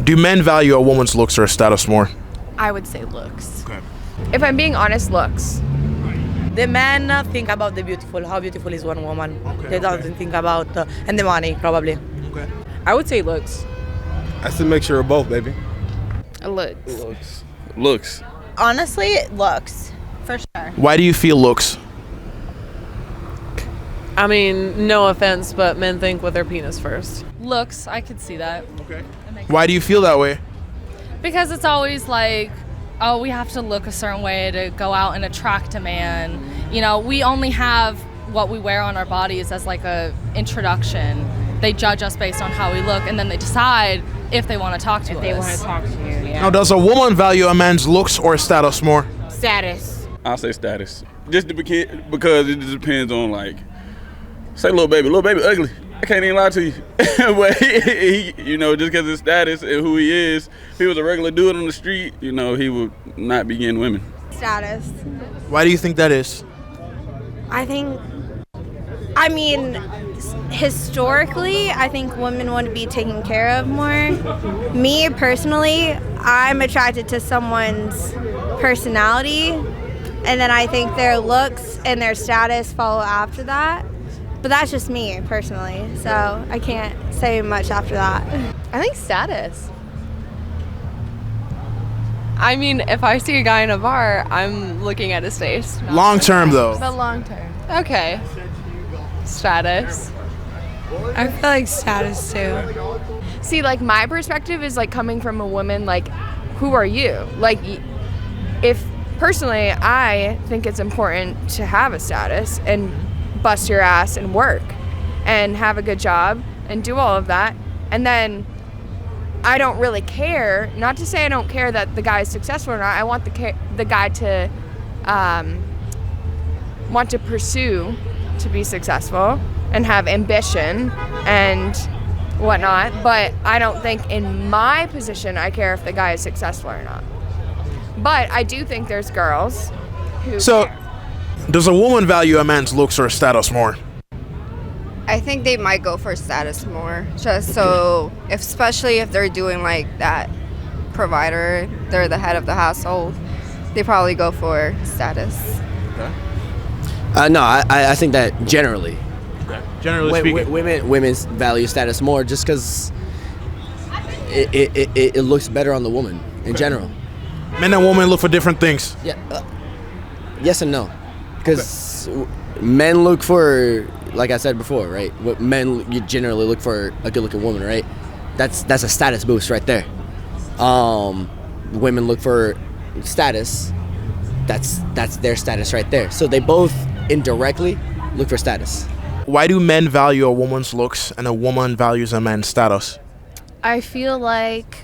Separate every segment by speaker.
Speaker 1: Do men value a woman's looks or status more?
Speaker 2: I would say looks.
Speaker 1: Okay.
Speaker 2: If I'm being honest, looks.
Speaker 3: The men think about the beautiful, how beautiful is one woman.
Speaker 1: Okay,
Speaker 3: They don't think about, and the money, probably.
Speaker 1: Okay.
Speaker 2: I would say looks.
Speaker 4: That's a mixture of both, baby.
Speaker 2: Looks.
Speaker 4: Looks.
Speaker 5: Honestly, looks. For sure.
Speaker 1: Why do you feel looks?
Speaker 6: I mean, no offense, but men think with their penis first.
Speaker 7: Looks, I could see that.
Speaker 1: Okay. Why do you feel that way?
Speaker 7: Because it's always like, oh, we have to look a certain way to go out and attract a man. You know, we only have what we wear on our bodies as like a introduction. They judge us based on how we look, and then they decide if they want to talk to us.
Speaker 3: If they want to talk to you, yeah.
Speaker 1: Now, does a woman value a man's looks or status more?
Speaker 3: Status.
Speaker 4: I'll say status. Just because it just depends on, like, say little baby ugly. I can't even lie to you. But he, you know, just because his status and who he is, if he was a regular dude on the street, you know, he would not be getting women.
Speaker 5: Status.
Speaker 1: Why do you think that is?
Speaker 5: I mean, historically, I think women want to be taken care of more. Me, personally, I'm attracted to someone's personality, and then I think their looks and their status follow after that. But that's just me, personally, so I can't say much after that.
Speaker 2: I think status.
Speaker 6: I mean, if I see a guy in a bar, I'm looking at his face.
Speaker 1: Long term, though.
Speaker 2: But long term.
Speaker 6: Okay. Status.
Speaker 3: I feel like status too.
Speaker 2: See, like my perspective is like coming from a woman, like, who are you? Like, if personally, I think it's important to have a status and bust your ass and work and have a good job and do all of that. And then I don't really care, not to say I don't care that the guy is successful or not. I want the guy to want to pursue to be successful and have ambition and whatnot. But I don't think in my position I care if the guy is successful or not. But I do think there's girls who care.
Speaker 1: Does a woman value a man's looks or status more?
Speaker 8: I think they might go for status more, just so, especially if they're doing like that provider, they're the head of the household, they probably go for status.
Speaker 9: No, I think that generally.
Speaker 1: Okay. Generally speaking.
Speaker 9: Women value status more just because it looks better on the woman in general.
Speaker 1: Men and women look for different things.
Speaker 9: Yeah. Yes and no. Because men look for, like I said before, right? You generally look for a good-looking woman, right? That's a status boost right there. Women look for status. That's their status right there. So they both indirectly look for status.
Speaker 1: Why do men value a woman's looks and a woman values a man's status?
Speaker 7: I feel like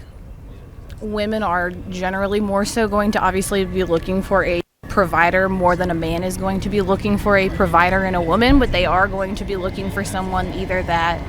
Speaker 7: women are generally more so going to obviously be looking for a provider more than a man is going to be looking for a provider in a woman, but they are going to be looking for someone either that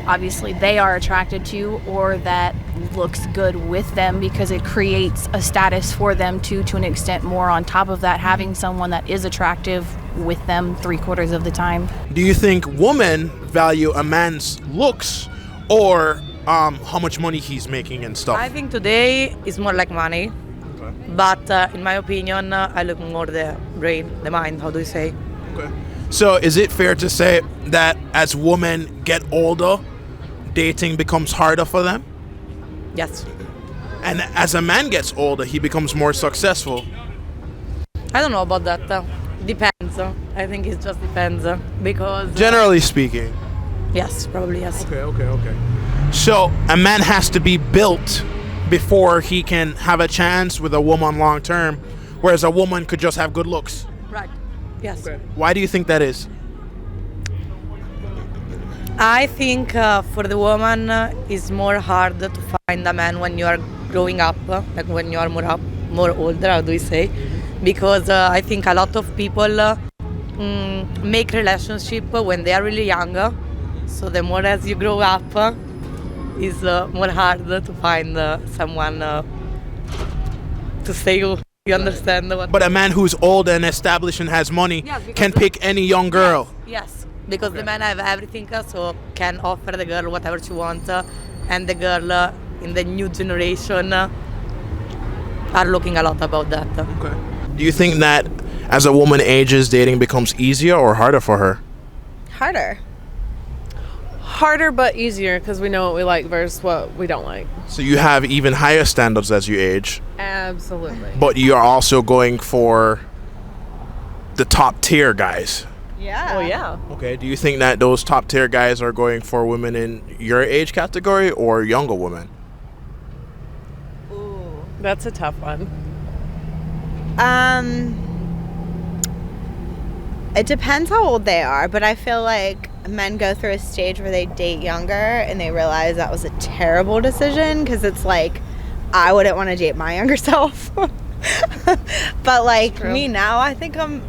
Speaker 7: obviously they are attracted to or that looks good with them because it creates a status for them to an extent more on top of that, having someone that is attractive with them 3/4 of the time.
Speaker 1: Do you think women value a man's looks or how much money he's making and stuff?
Speaker 3: I think today is more like money. But in my opinion, I look more the brain, the mind, how do you say?
Speaker 1: Okay. So is it fair to say that as women get older, dating becomes harder for them?
Speaker 3: Yes.
Speaker 1: And as a man gets older, he becomes more successful?
Speaker 3: I don't know about that. Depends. I think it just depends because...
Speaker 1: Generally speaking?
Speaker 3: Yes, probably yes.
Speaker 1: Okay. So a man has to be built before he can have a chance with a woman long term, whereas a woman could just have good looks.
Speaker 3: Right. Yes.
Speaker 1: Okay. Why do you think that is?
Speaker 3: I think for the woman it's more hard to find a man when you are growing up, like when you are more older, how do you say? Because I think a lot of people make relationship when they are really young. So the more as you grow up, is more hard to find someone to stay. You understand what?
Speaker 1: But a man who's old and established and has money can pick any young girl.
Speaker 3: Yes, because the man have everything, so can offer the girl whatever she wants, and the girl in the new generation are looking a lot about that.
Speaker 1: Okay. Do you think that as a woman ages, dating becomes easier or harder for her?
Speaker 5: Harder.
Speaker 6: Harder but easier because we know what we like versus what we don't like.
Speaker 1: So you have even higher standards as you age,
Speaker 6: Absolutely.
Speaker 1: but you are also going for the top tier guys.
Speaker 5: Yeah.
Speaker 6: Oh yeah.
Speaker 1: Okay. Do you think that those top tier guys are going for women in your age category or younger women?
Speaker 6: Ooh, that's a tough one.
Speaker 5: It depends how old they are, but I feel like men go through a stage where they date younger and they realize that was a terrible decision because it's like, I wouldn't want to date my younger self. But like me now, I think I'm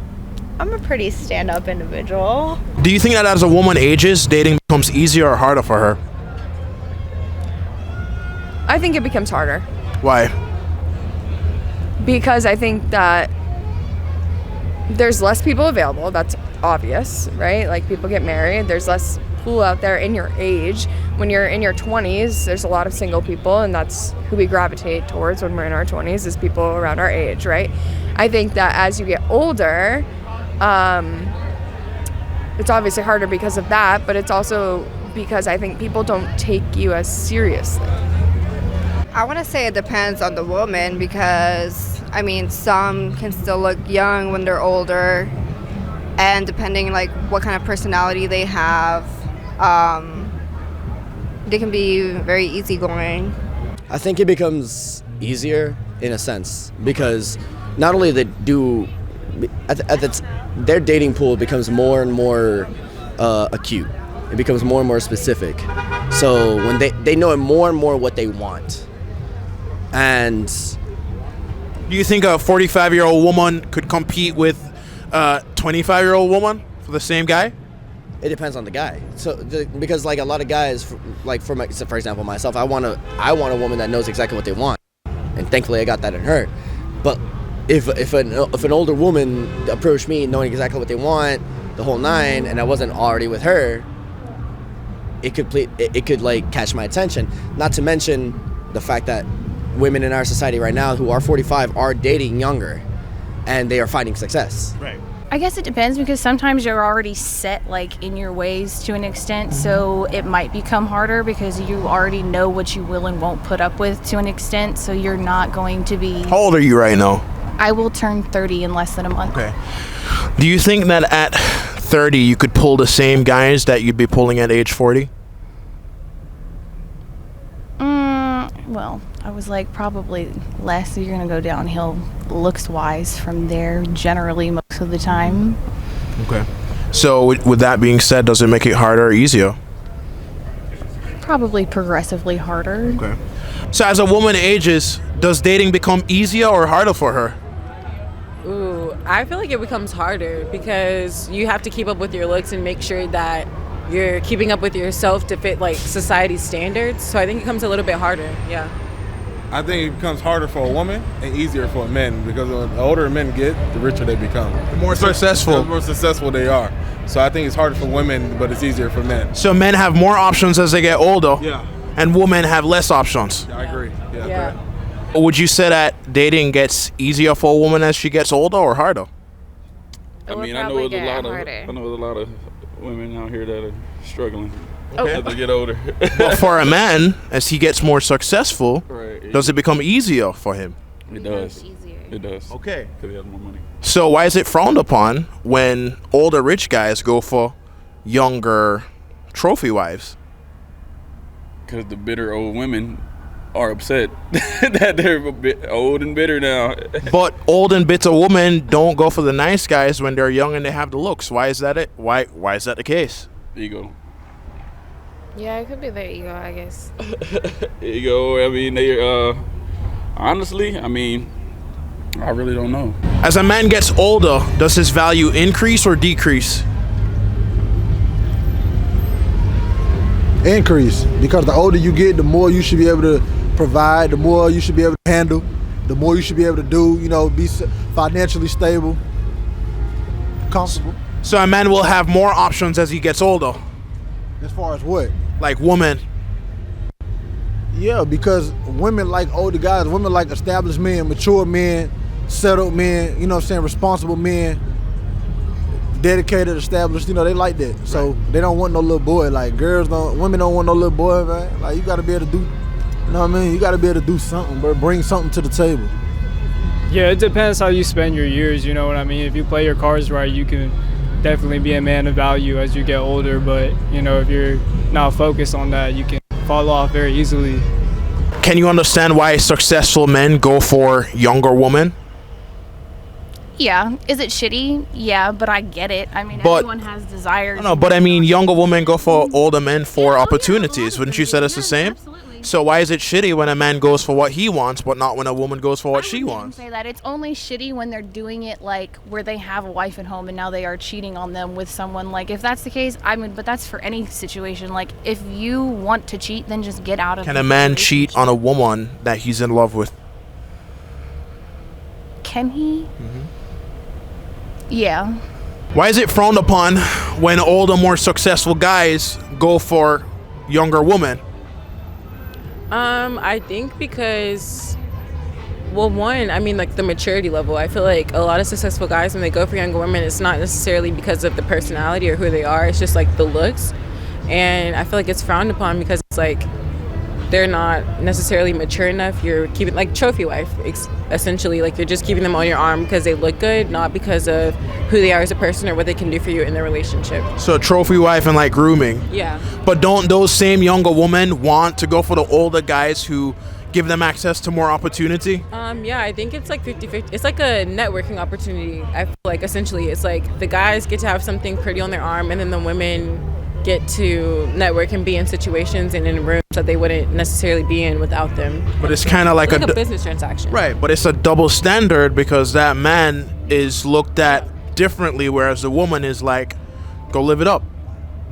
Speaker 5: a pretty stand-up individual.
Speaker 1: Do you think that as a woman ages, dating becomes easier or harder for her?
Speaker 2: I think it becomes harder
Speaker 1: Why?
Speaker 2: because I think that there's less people available. That's obvious, right? Like people get married. There's less pool out there in your age. When you're in your 20s, there's a lot of single people, and that's who we gravitate towards when we're in our 20s is people around our age, right? I think that as you get older, it's obviously harder because of that, but it's also because I think people don't take you as seriously.
Speaker 8: I want to say it depends on the woman because, I mean, some can still look young when they're older, and depending like what kind of personality they have, they can be very easygoing.
Speaker 9: I think it becomes easier in a sense because not only they do, their dating pool becomes more and more acute. It becomes more and more specific. So when they know more and more what they want. And
Speaker 1: Do you think a 45-year-old woman could compete with a 25-year-old woman for the same guy?
Speaker 9: it depends on the guy. So because like a lot of guys, for example myself, I want a woman that knows exactly what they want, and thankfully I got that in her. But if an older woman approached me knowing exactly what they want, the whole nine, and I wasn't already with her, it could like catch my attention. Not to mention the fact that women in our society right now who are 45 are dating younger, and they are finding success.
Speaker 1: Right.
Speaker 7: I guess it depends because sometimes you're already set like in your ways to an extent, so it might become harder because you already know what you will and won't put up with to an extent, so you're not going to be...
Speaker 1: How old are you right now?
Speaker 7: I will turn 30 in less than a month.
Speaker 1: Okay. Do you think that at 30 you could pull the same guys that you'd be pulling at age 40?
Speaker 7: Well, I was like probably less. You're going to go downhill looks-wise from there generally most of the time.
Speaker 1: Okay. So with that being said, does it make it harder or easier?
Speaker 7: Probably progressively harder.
Speaker 1: Okay. So as a woman ages, does dating become easier or harder for her?
Speaker 6: Ooh, I feel like it becomes harder because you have to keep up with your looks and make sure that you're keeping up with yourself to fit like society's standards. So I think it becomes a little bit harder. Yeah.
Speaker 10: I think it becomes harder for a woman and easier for men because the older men get, the richer they become.
Speaker 1: The more successful.
Speaker 10: The more successful they are. So I think it's harder for women, but it's easier for men.
Speaker 1: So men have more options as they get older.
Speaker 10: Yeah.
Speaker 1: And women have less options.
Speaker 10: I agree.
Speaker 6: Yeah.
Speaker 1: Would you say that dating gets easier for a woman as she gets older or harder?
Speaker 4: I mean, I know there's a lot of women out here that are struggling as they get older.
Speaker 1: But for a man, as he gets more successful,
Speaker 4: Right.
Speaker 1: does it become easier for him?
Speaker 4: It does. It does.
Speaker 1: Okay.
Speaker 4: Because he has more money.
Speaker 1: So why is it frowned upon when older rich guys go for younger trophy wives?
Speaker 4: Because the bitter old women are upset that they're a bit old and bitter now.
Speaker 1: But old and bitter women don't go for the nice guys when they're young and they have the looks. Why is that it? Why is that the case?
Speaker 4: Ego.
Speaker 2: Yeah, it could be their ego, I guess.
Speaker 4: Ego. I mean, they honestly, I mean, I really don't know.
Speaker 1: As a man gets older, does his value increase or decrease?
Speaker 11: Increase, because the older you get, the more you should be able to provide, the more you should be able to handle, the more you should be able to do, be financially stable, comfortable.
Speaker 1: So a man will have more options as he gets older.
Speaker 11: As far as what?
Speaker 1: Like woman.
Speaker 11: Yeah, because women like older guys, women like established men, mature men, settled men, you know what I'm saying, responsible men, dedicated, established, you know, they like that. So they don't want no little boy. Like women don't want no little boy, man. Like you gotta be able to do, you know what I mean? You gotta be able to do something, bro. Bring something to the table.
Speaker 12: Yeah, it depends how you spend your years, you know what I mean? If you play your cards right, you can definitely be a man of value as you get older, but you know, if you're not focused on that, you can fall off very easily.
Speaker 1: Can you understand why successful men go for younger women?
Speaker 7: Yeah. Is it shitty? Yeah, but I get it. I mean,
Speaker 1: But-
Speaker 7: everyone has desires.
Speaker 1: No, but I mean, younger women go for older men for opportunities. Wouldn't you say that's the same? So why is it shitty when a man goes for what he wants, but not when a woman goes for what she wants?
Speaker 7: Say that it's only shitty when they're doing it like where they have a wife at home and now they are cheating on them with someone. Like if that's the case, I mean, but that's for any situation. Like if you want to cheat, then just get out of.
Speaker 1: Can a man cheat on a woman that he's in love with?
Speaker 7: Can he? Yeah.
Speaker 1: Why is it frowned upon when older, more successful guys go for younger women?
Speaker 6: I think because, well, one, I mean, like the maturity level. I feel like a lot of successful guys, when they go for younger women, it's not necessarily because of the personality or who they are. It's just like the looks. And I feel like it's frowned upon because it's like they're not necessarily mature enough. You're keeping, like trophy wife, essentially. Like you're just keeping them on your arm because they look good, not because of who they are as a person or what they can do for you in their relationship.
Speaker 1: So trophy wife and like grooming.
Speaker 6: Yeah.
Speaker 1: But don't those same younger women want to go for the older guys who give them access to more opportunity?
Speaker 6: Yeah, I think it's like 50-50. It's like a networking opportunity. I feel like essentially it's like the guys get to have something pretty on their arm and then the women get to network and be in situations and in rooms that they wouldn't necessarily be in without them.
Speaker 1: But it's kind of like
Speaker 6: a business transaction.
Speaker 1: Right, but it's a double standard because that man is looked at differently, whereas the woman is like, go live it up.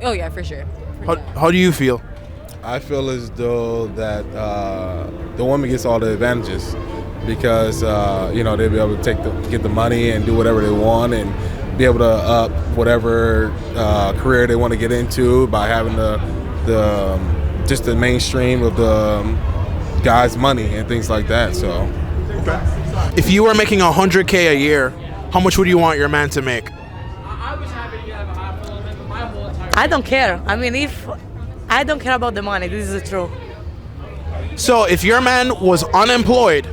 Speaker 6: Oh yeah, for sure.
Speaker 1: How do you feel?
Speaker 10: I feel as though that the woman gets all the advantages because you know they'll be able to get the money and do whatever they want and be able to up whatever career they want to get into by having just the mainstream of the guy's money and things like that. So,
Speaker 1: if you were making $100K a year, how much would you want your man to make?
Speaker 3: I don't care. I mean, if I don't care about the money, this is true.
Speaker 1: So if your man was unemployed,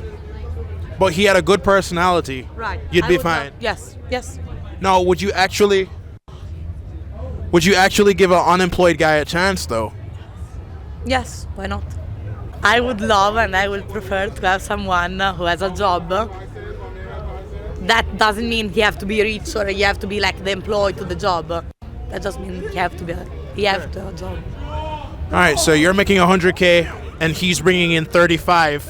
Speaker 1: but he had a good personality,
Speaker 3: Right.
Speaker 1: you'd
Speaker 3: I
Speaker 1: be
Speaker 3: would
Speaker 1: fine.
Speaker 3: not- Yes. Yes.
Speaker 1: No, would you actually give an unemployed guy a chance though?
Speaker 3: Yes. Why not? I would love and I would prefer to have someone who has a job. That doesn't mean he have to be rich or he have to be like the employee to the job. That just means he have to have a job.
Speaker 1: All right, so you're making $100K and he's bringing in 35.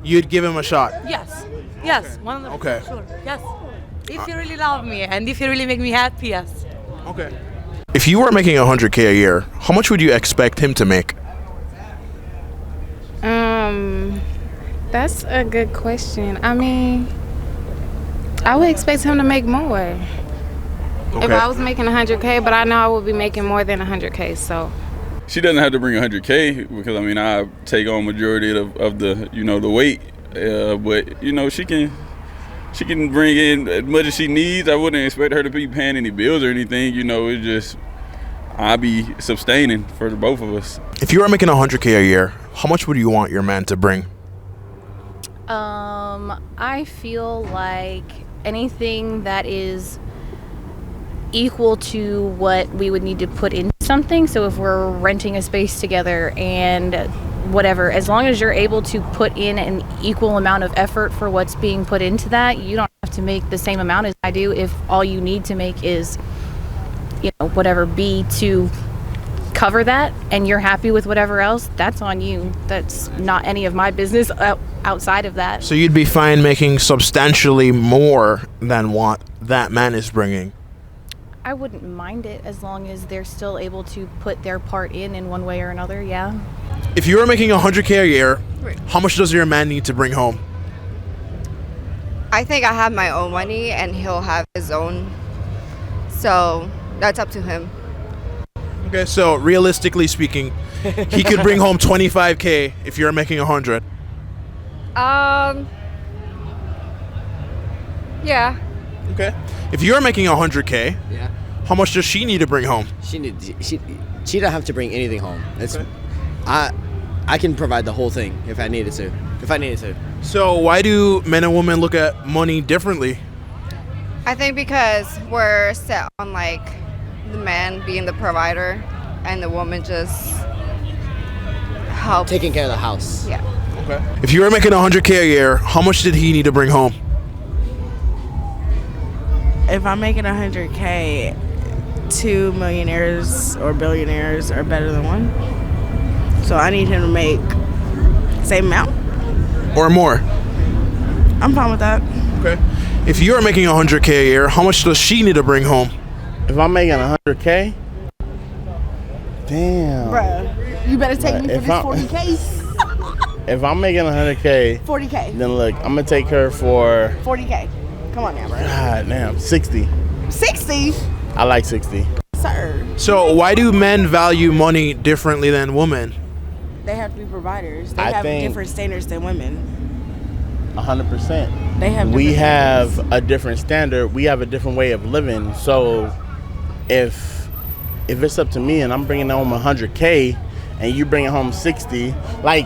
Speaker 1: You'd give him a shot.
Speaker 3: Yes. Yes. 100%.
Speaker 1: Okay.
Speaker 3: Sure. Yes. If you really love me and if you really make me happy, yes.
Speaker 1: Okay. If you were making $100K a year, how much would you expect him to make?
Speaker 13: That's a good question. I mean, I would expect him to make more.
Speaker 1: Okay.
Speaker 13: If I was making 100K, but I know I would be making more than 100K, so.
Speaker 4: She doesn't have to bring 100K because I mean I take on majority of the the weight, but she can bring in as much as she needs. I wouldn't expect her to be paying any bills or anything. It's just I'll be sustaining for the both of us.
Speaker 1: If you were making $100K a year, how much would you want your man to bring?
Speaker 7: I feel like anything that is equal to what we would need to put into something. So if we're renting a space together and whatever, as long as you're able to put in an equal amount of effort for what's being put into that, you don't have to make the same amount as I do. If all you need to make is, whatever be to cover that and you're happy with whatever else, that's on you. That's not any of my business outside of that.
Speaker 1: So you'd be fine making substantially more than what that man is bringing?
Speaker 7: I wouldn't mind it as long as they're still able to put their part in one way or another, yeah.
Speaker 1: If you were making $100K a year, how much does your man need to bring home?
Speaker 8: I think I have my own money and he'll have his own. So that's up to him.
Speaker 1: Okay, so realistically speaking, he could bring home 25K if you're making 100.
Speaker 2: Yeah.
Speaker 1: Okay. If you're making 100K,
Speaker 9: Yeah.
Speaker 1: how much does she need to bring home?
Speaker 9: She don't have to bring anything home. It's I can provide the whole thing if I needed to.
Speaker 1: So why do men and women look at money differently?
Speaker 8: I think because we're set on like the man being the provider and the woman just help
Speaker 9: Taking care of the house.
Speaker 8: Yeah.
Speaker 1: Okay. If you were making 100K a year, how much did he need to bring home?
Speaker 14: If I'm making 100K, 2 millionaires or billionaires are better than one. So I need him to make same amount.
Speaker 1: Or more?
Speaker 14: I'm fine with that.
Speaker 1: Okay. If you're making 100K a year, how much does she need to bring home?
Speaker 15: If I'm making 100K, damn.
Speaker 14: Bruh, you better take me for
Speaker 15: If
Speaker 14: this
Speaker 15: I'm-
Speaker 14: 40K.
Speaker 15: If I'm making 100K,
Speaker 14: 40K.
Speaker 15: then look, I'm gonna take her for
Speaker 14: 40K. Come on now, bro.
Speaker 15: God damn 60.
Speaker 14: 60?
Speaker 15: I like 60.
Speaker 14: Sir.
Speaker 1: So why do men value money differently than women?
Speaker 14: They have to be providers. They
Speaker 15: I
Speaker 14: have
Speaker 15: think-
Speaker 14: different standards than women.
Speaker 15: 100%.
Speaker 14: They have
Speaker 15: We
Speaker 14: different
Speaker 15: have a different standard. We have a different way of living. So if it's up to me and I'm bringing home 100K and you bringing home 60, like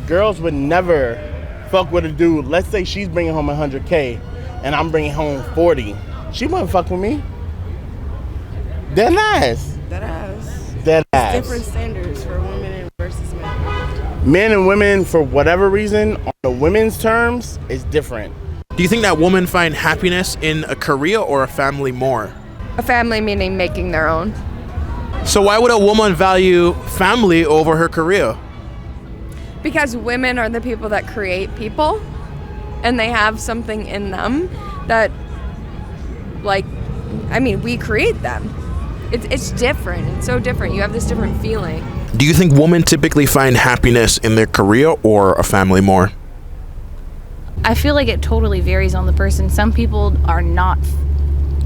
Speaker 15: girls would never fuck with a dude. Let's say she's bringing home 100K and I'm bringing home 40. She wouldn't fuck with me. Dead ass.
Speaker 14: That ass.
Speaker 15: Dead ass.
Speaker 14: Different standards for women versus men.
Speaker 15: Men and women, for whatever reason, on the women's terms, is different.
Speaker 1: Do you think that women find happiness in a career or a family more?
Speaker 2: A family meaning making their own.
Speaker 1: So why would a woman value family over her career?
Speaker 2: Because women are the people that create people, and they have something in them that, like, I mean, we create them. It's different. It's so different. You have this different feeling.
Speaker 1: Do you think women typically find happiness in their career or a family more?
Speaker 7: I feel like it totally varies on the person. Some people are not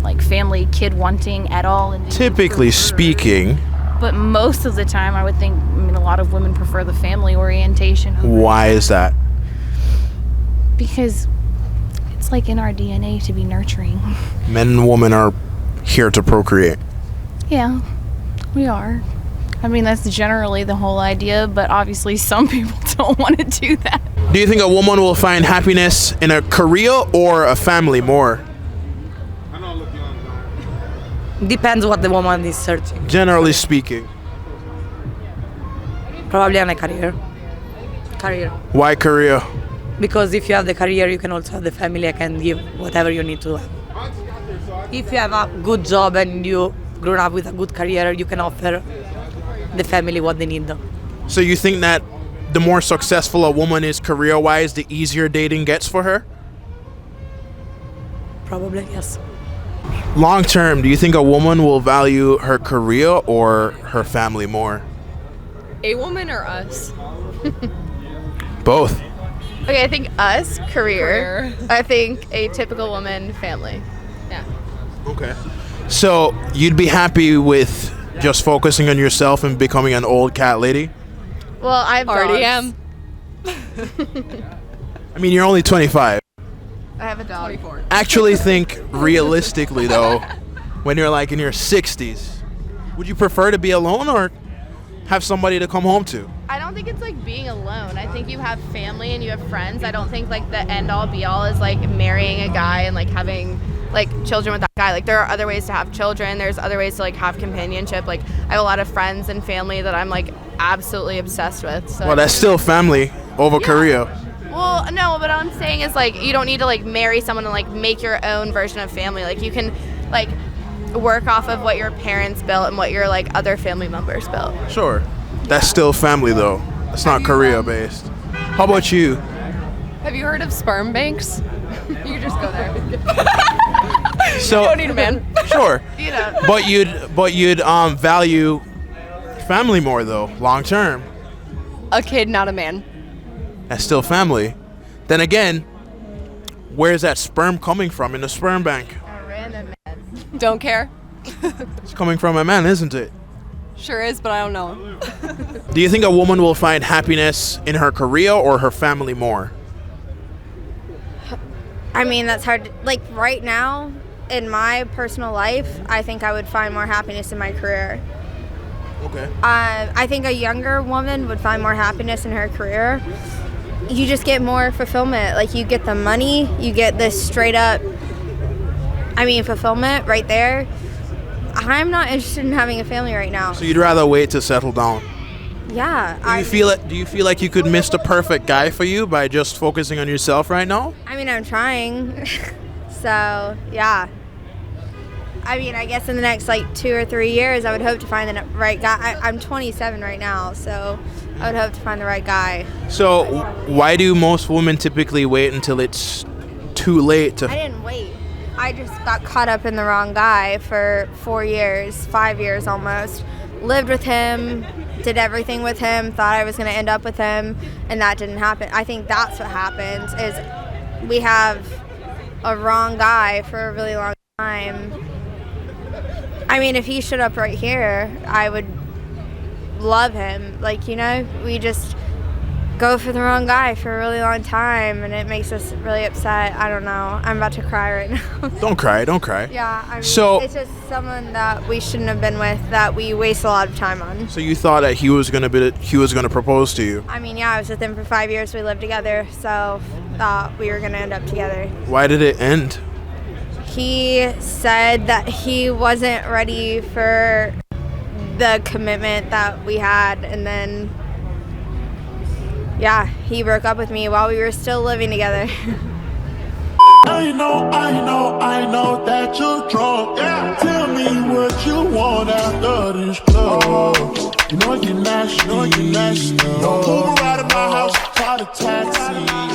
Speaker 7: like family kid wanting at all. And
Speaker 1: Typically speaking.
Speaker 7: But most of the time, I would think, a lot of women prefer the family orientation.
Speaker 1: Why is that?
Speaker 7: Because it's like in our DNA to be nurturing.
Speaker 1: Men and women are here to procreate.
Speaker 7: Yeah, we are. I mean, that's generally the whole idea, but obviously some people don't want to do that.
Speaker 1: Do you think a woman will find happiness in a career or a family more?
Speaker 3: Depends what the woman is searching.
Speaker 1: Generally speaking.
Speaker 3: Probably on a career.
Speaker 1: Why career?
Speaker 3: Because if you have the career, you can also have the family and can give whatever you need to have. If you have a good job and you grown up with a good career, you can offer the family what they need.
Speaker 1: So you think that the more successful a woman is career-wise, the easier dating gets for her?
Speaker 3: Probably, yes.
Speaker 1: Long term, do you think a woman will value her career or her family more?
Speaker 2: A woman or us?
Speaker 1: Both.
Speaker 16: Okay, I think us, career. I think a typical woman, family. Yeah.
Speaker 1: Okay. So you'd be happy with just focusing on yourself and becoming an old cat lady?
Speaker 16: Well, I've
Speaker 2: Already
Speaker 16: dogs.
Speaker 1: I mean, you're only 25.
Speaker 16: I have a dog. 24.
Speaker 1: Actually think realistically though, when you're like in your 60s, would you prefer to be alone or have somebody to come home to?
Speaker 16: I don't think it's like being alone. I think you have family and you have friends. I don't think like the end all be all is like marrying a guy and like having like children with that guy. Like there are other ways to have children. There's other ways to like have companionship. Like I have a lot of friends and family that I'm like absolutely obsessed with. So
Speaker 1: Well, that's still family over career.
Speaker 16: Well, no, but what I'm saying is like you don't need to like marry someone and like make your own version of family. Like you can like work off of what your parents built and what your like other family members built.
Speaker 1: Sure. That's still family though. It's not career based. How about you?
Speaker 2: Have you heard of sperm banks? You can just go there.
Speaker 1: So
Speaker 2: You don't need a man.
Speaker 1: Sure.
Speaker 16: You know.
Speaker 1: But you'd value family more though, long term.
Speaker 2: A kid, not a man.
Speaker 1: That's still family. Then again, where's that sperm coming from in the sperm bank?
Speaker 2: Don't care.
Speaker 1: It's coming from a man, isn't it?
Speaker 17: Sure is, but I don't know.
Speaker 1: Do you think a woman will find happiness in her career or her family more?
Speaker 5: I mean, that's hard. Like right now, in my personal life, I think I would find more happiness in my career.
Speaker 1: Okay.
Speaker 5: I think a younger woman would find more happiness in her career. You just get more fulfillment. Like you get the money, you get this straight up, fulfillment right there. I'm not interested in having a family right now.
Speaker 1: So you'd rather wait to settle down?
Speaker 5: Yeah.
Speaker 1: Do you feel like you could miss the perfect guy for you by just focusing on yourself right now?
Speaker 5: I'm trying. So, yeah. I guess in the next 2 or 3 years, I would hope to find the right guy. I'm 27 right now, so I would hope to find the right guy.
Speaker 1: So why do most women typically wait until it's too late to...
Speaker 5: I didn't wait. I just got caught up in the wrong guy for 4 years, 5 years almost. Lived with him, did everything with him, thought I was going to end up with him, and that didn't happen. I think that's what happens is we have a wrong guy for a really long time. If he showed up right here, I would love him. We just go for the wrong guy for a really long time, and it makes us really upset. I don't know. I'm about to cry right now.
Speaker 1: Don't cry.
Speaker 5: Yeah,
Speaker 1: it's
Speaker 5: just someone that we shouldn't have been with, that we waste a lot of time on.
Speaker 1: So you thought that he was gonna propose to you?
Speaker 5: I was with him for 5 years. We lived together, so thought we were gonna end up together.
Speaker 1: Why did it end?
Speaker 5: He said that he wasn't ready for the commitment that we had, and then he broke up with me while we were still living together.
Speaker 18: I know that you're drunk. Yeah. Tell me what you want after this club. You know you're nasty. Don't move around in my house, call a taxi.